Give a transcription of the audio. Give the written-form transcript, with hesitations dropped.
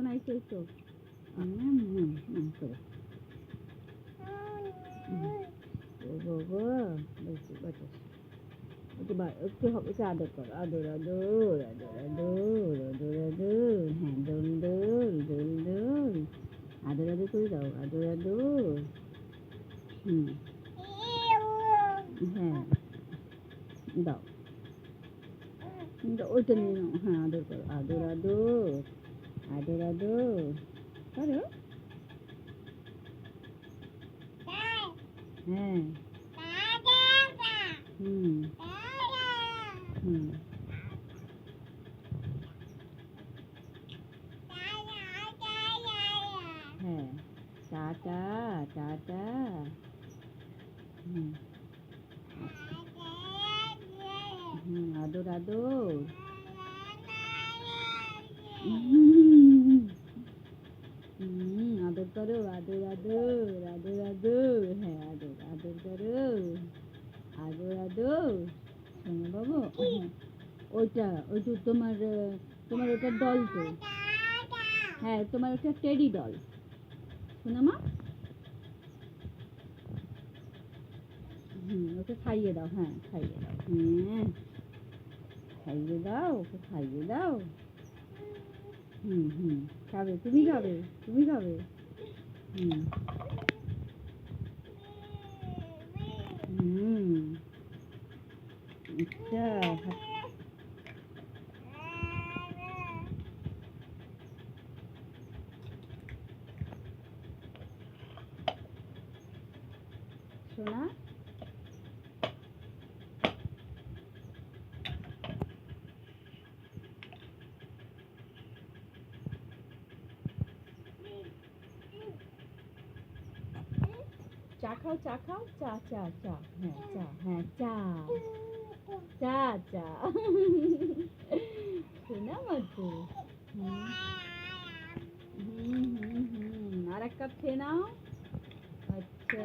শোনাই তো করে গো বেশি বাতাস একটু একটু আদর করো আদর আদর আদর আদর আদর আদর হ্যাঁ দোল দোল দোল দোল আদর আদর করে দাও আদর আদর হ্যাঁ দাও ওইটা নিয়ে নাও হ্যাঁ আদর করো আদর আদর আদর আদর করো হ্যাঁ হুম হুম হ্যাঁ টাটা টাটা হুম আদর আদর আদর করো আদর আদর আদর আদর হ্যাঁ আদর আদর করো আদর আদর শোনো বাবু ওইটা ওইটা তোমার তোমার ওটা ডল তো হ্যাঁ তোমার ওটা টেডি ডল শোনো মা ওকে খাইয়ে দাও হ্যাঁ খাইয়ে দাও হ্যাঁ খাইয়ে দাও ওকে খাইয়ে দাও খাবে তুমি খাবে তুমি খাবে আচ্ছা সোনা চা খাও চা খাও চা চা চা হ্যাঁ চা চা চা শোনা মতো আর এক কাপ খেয়ে নাও আচ্ছা